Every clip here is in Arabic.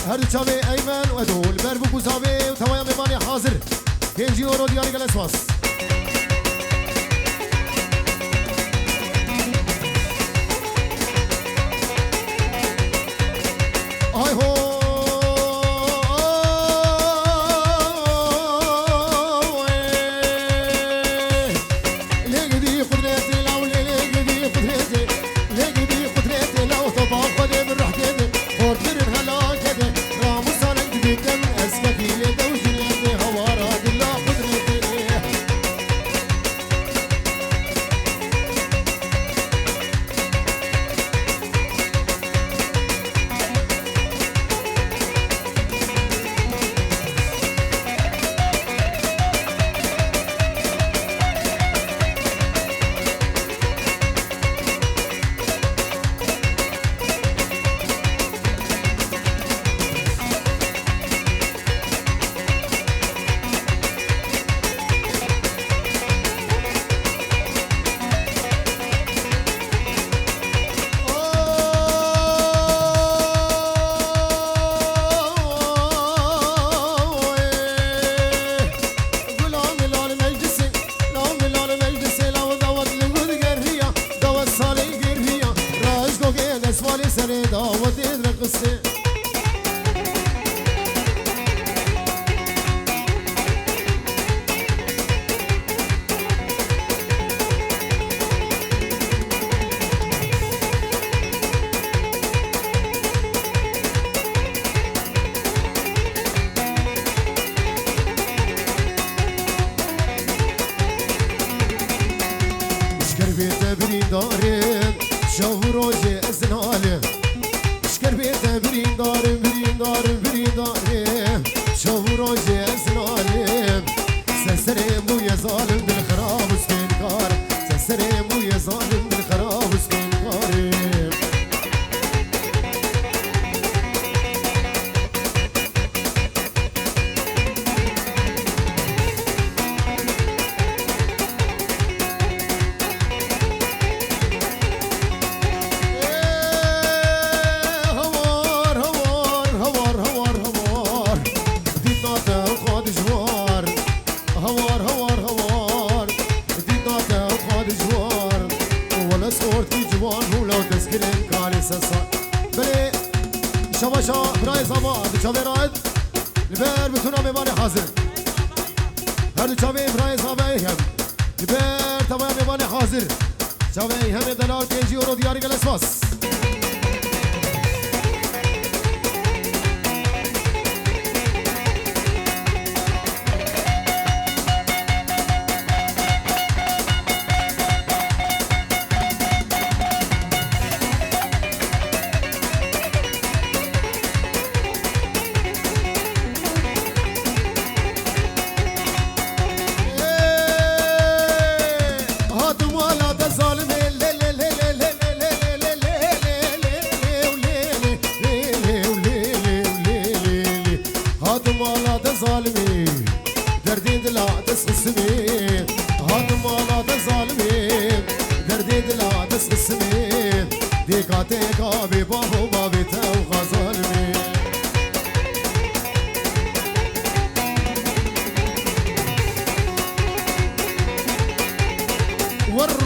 هر چاوی ایمن و دول بر بو زاوی و تمام میمانی حاضر 5 یورو دیاری گل اسواس آی هو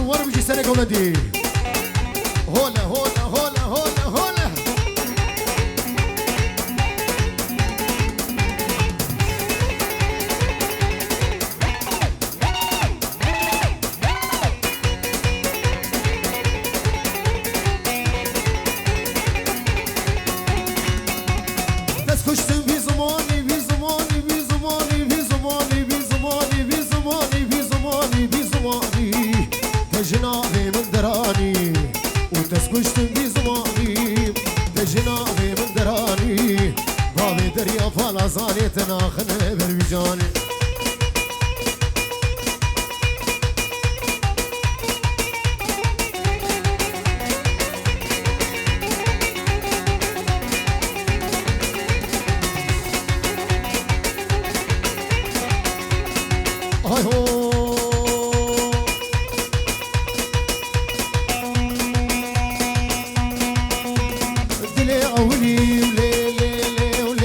ور بيجي سنة ولدي هولا هولا هولا هولا هولا بس كشتم في زماني في زماني في زماني في زماني في زماني في زماني في زماني في زماني تجنابي من دراني وتسكشتم في زماني تجنابي من دراني بابي دريا فالا زاني تناخن بربجاني هاي هو دلي أولي ولي لي لي ولي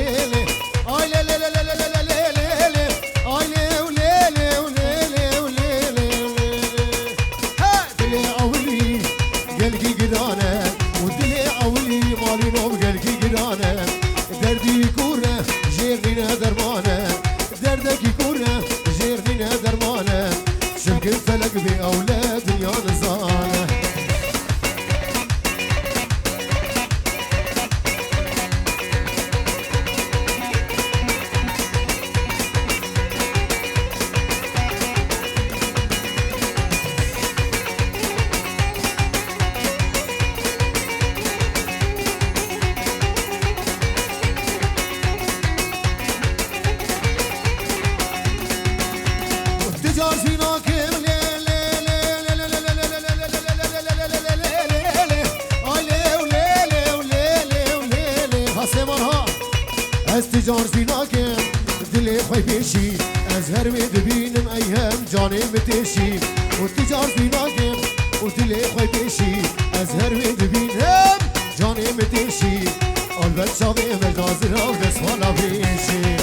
قبي أولاد دنيا نزانه استجار زيناكم دلي خوي بيشي أزهر مدبينم أيام جاني متشي وتجار زيناكم ودلي خوي بيشي أزهر مدبينم جاني متشي البت شابي مجازر أو دسوانا بيشي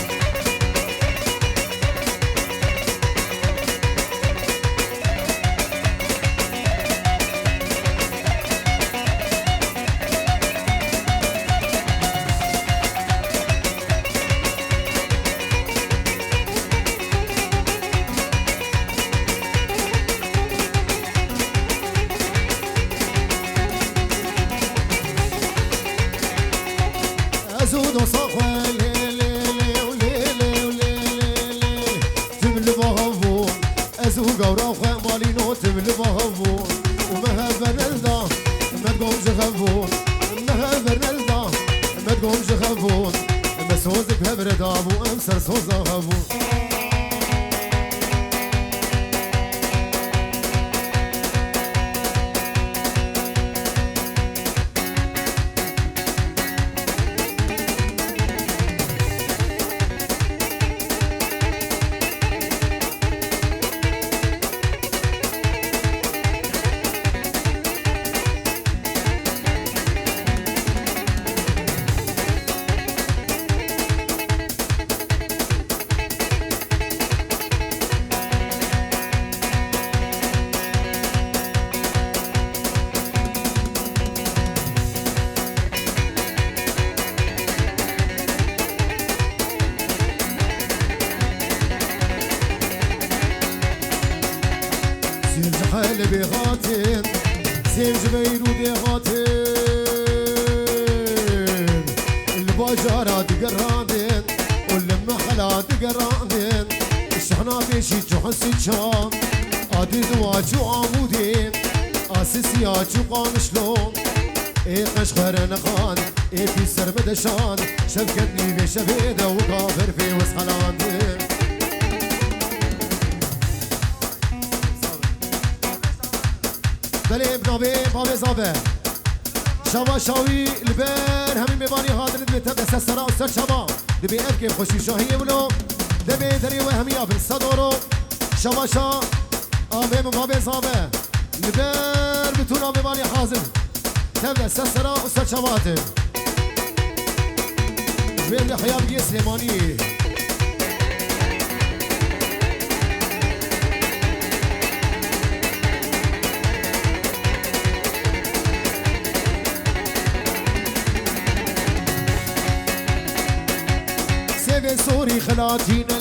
أزود وصاخوة ليلي وليلي وليلي تملي بهفون أزود وراخوة مالينو تملي بهفون ومها برنلدا ما تقومش خفون مها برنلدا ما تقومش خفون مسوزك ببرداب وأمسر سوزا خفون قلبي غاتين زين جبيرودي غاتين البجارات قرادين والمحلات قرادين الشحنا بيشي تحسي شام ادي دواج وعمودين اساسيات وقام شلون ايه قشخر نخان ايه في سربد شان شبكتني بشبيده وكافر في وسخلاندين دلي بنابي بابي زابه شوا شاوي البر همين بباني هادن دمتب دست سرا و سر شوا دبي ابكي خوشي شاهي ولو دبي دري وهمي ابن صدورو شوا شا آبي بابي زابه البر بتونا بباني حازم تب دست سرا و سر شواتن جبير لحيا بقي سليماني سوري خلاتينا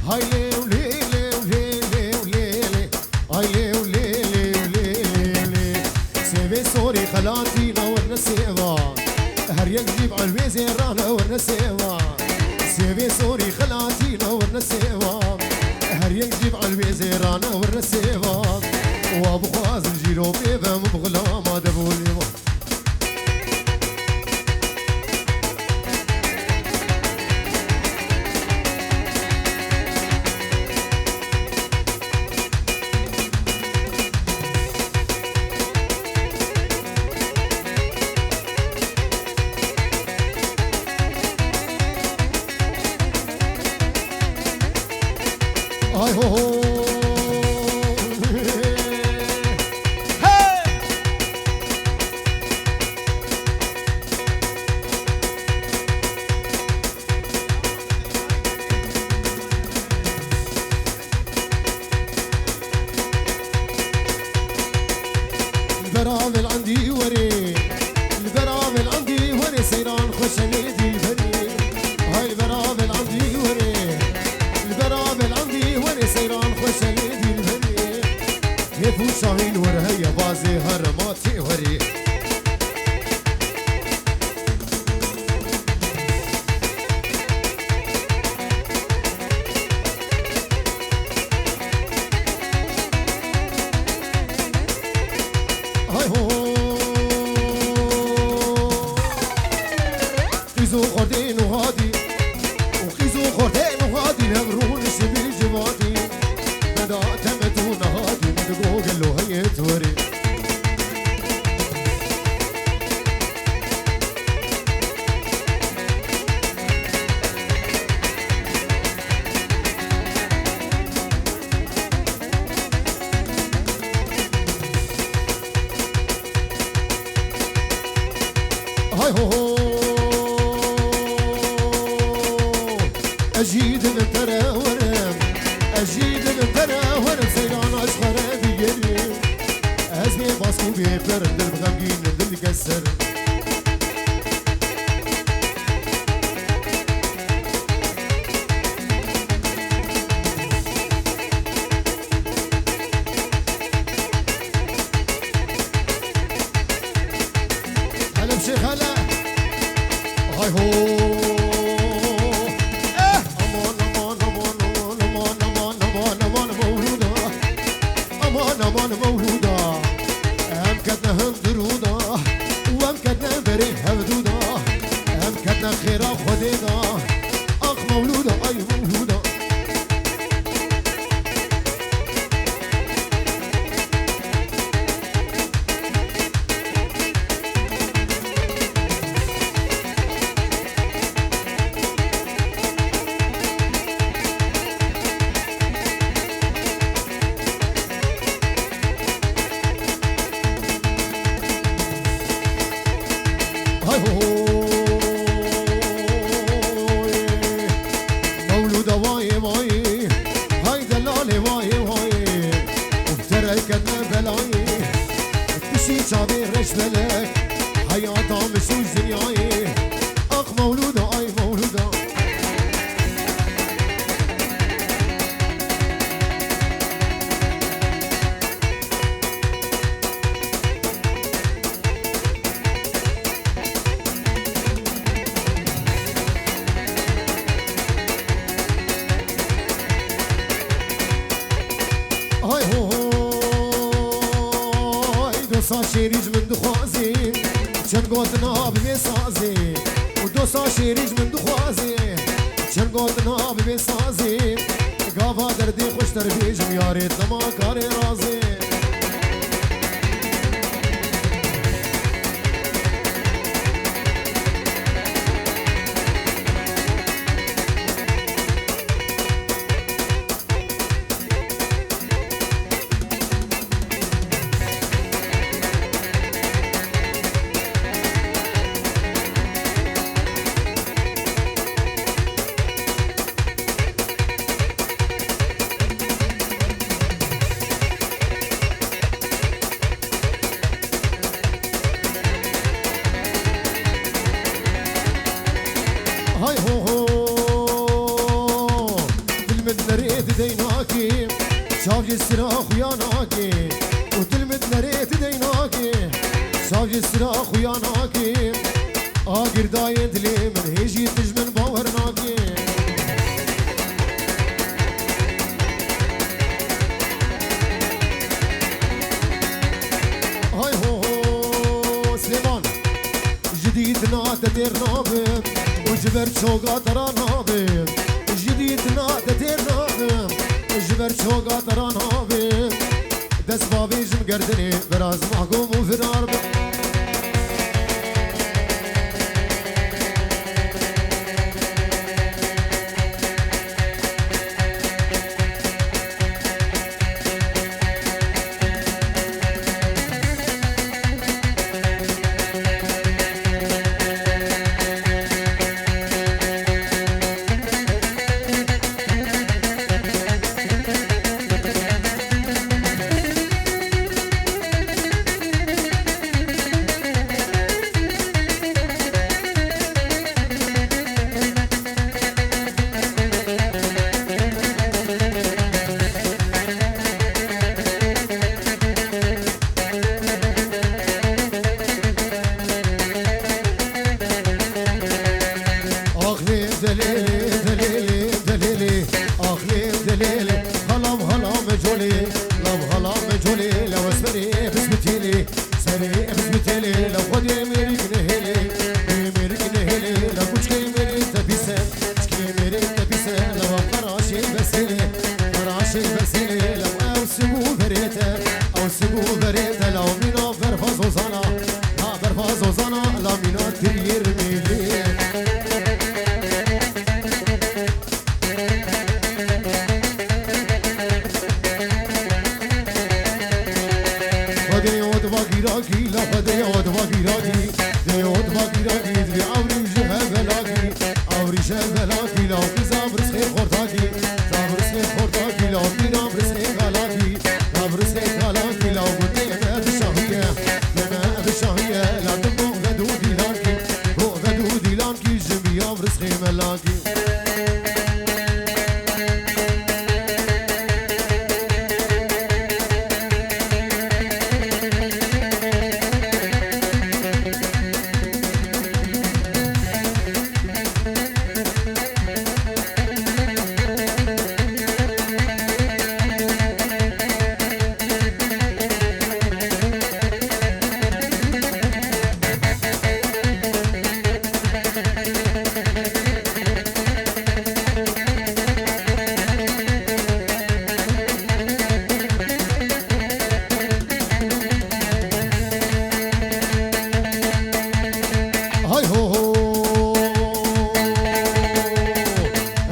هاي لي وليلي وليلي وليلي هاي لي وليلي وليلي سيفي سوري خلاتينا والنسيبة هر يجيب على الويزي رانا والنسيبة سيفي سوري خلاتينا والنسيبة هر يجيب على الويزي رانا والنسيبة وابو خازن جيرو بيبا مبغلا ما دبولي هاي هو هو البرامل عندي وري البرامل عندي وري سيران خشني دي البني هاي البرامل عندي وري البرامل عندي دين هبرون شبي جباتي مدى تمتون هاتي مدقو قلو هي توري هاي هو أجيد من تراورم أجيد من تراورم سيران أشخر بيجري أزمي باسكو بيبر دل بغمجين دل كسر هلا بشيخ هلا هاي هو امان مولودا هم كدنا هم درودا وهم كدنا بري هودودا هم كدنا خيرا خديدا اخ مولودا اي مولودا مولودة واي واي هاي دلالي واي واي وبترى كدنا بلاي تشي شعبي رش بلك حياتها مشوش دنياي اخ مولودة اي مولودة هاي هو دوسا شيريج من دخوازي چن گوتنا بمسازي ودوسا شيريج من دخوازي چن گوتنا بمسازي گاوا دردي خوش تربيجم ياريت لما كاري رازي هاي هو تلمد نريد ديناكي شافي السراخ وياناكي وتلمد نريد ديناكي شافي السراخ وياناكي آقر داين دلي من هيجي تجمن باورناكي هاي هو سليمان جديد نادى دير نابم وجبر شوقا ترى نابم جديد نادى دير نابم وجبر شوقا ترى نابم دس بابي جم قردني براز محكوم وفرار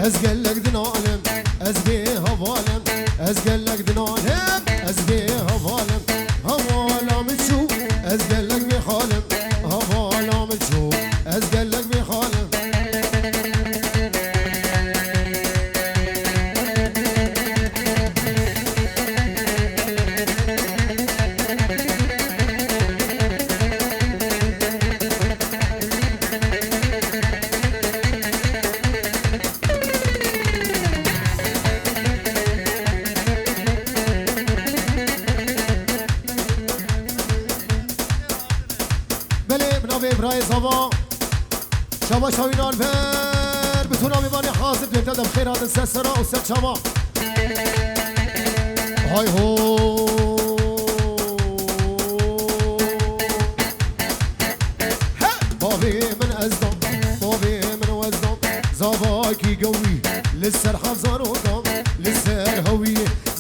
از گلک دنالم از بی حوالم از گلک دنالم از بی حوالم حوالم شو از گلک بی حالم حوالم شو از گلک بی حالم برای زبا شما شاوینان بر بتونا میبانی حاضر دیدم خیرات سسرا و سر شما های هو بابي من أزدم بابي من وزدم زباكي قوي لسر حفظان ودم لسر هوي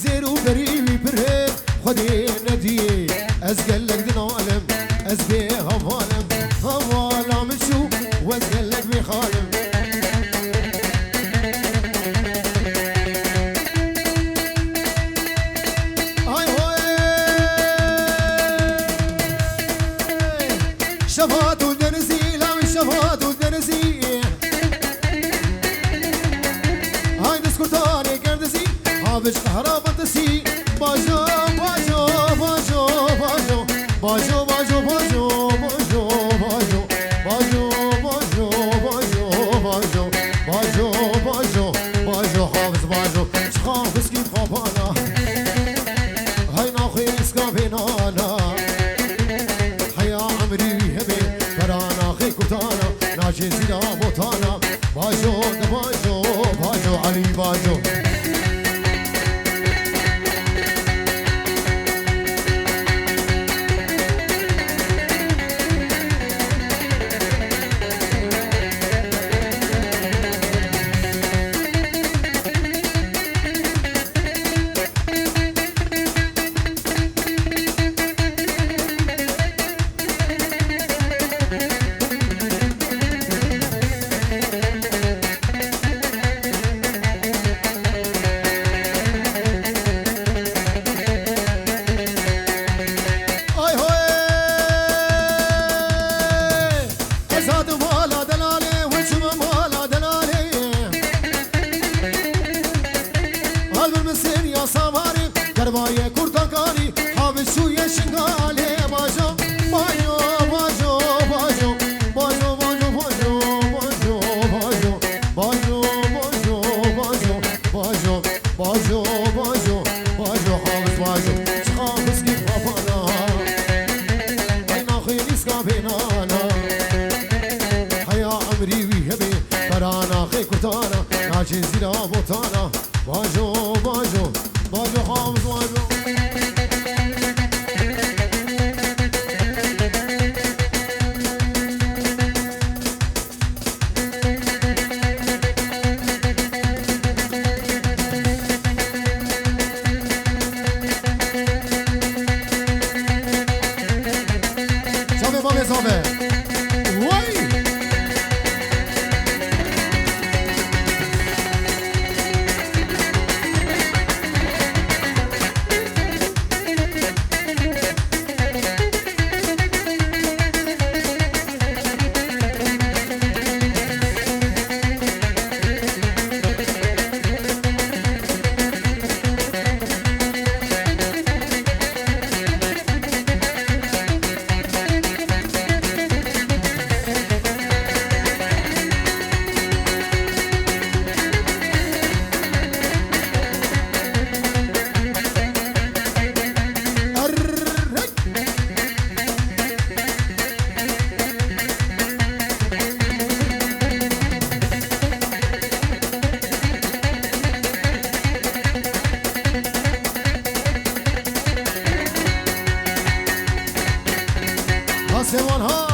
زيرو بريوي برهد خدي ندي أزقلك دنالم أزبي هفالم هفالم شو وأزقلك بخالم هاي هاي شفات ودرزي لا من شفات ودرزي هاي دسكرتاني قردزي هابش كهربتسي باجو باجو باجو باجو باجو باجو باجو باجو باجو باجو باجو باجو باجو باجو باجو حافظ باجو حافظ كيف خابانا هاي ناخي اسكابينانا حيا عمري هبي برانا خي كتانا ناجي زيدا بوتانا باجو باجو باجو علي باجو دربای کردکاری حافظ شوی شنگاله باجو باجو باجو باجو باجو باجو باجو باجو باجو باجو باجو باجو باجو باجو باجو حافظ باجو حافظ كيف خفانا بين خيليس كابينانا حيا عمري ويهبي برانا خي كرتانا ناجي زيدا بوتانا باجو باجو باجو حافظ باجو شابه بابه صابه وای Sevan ha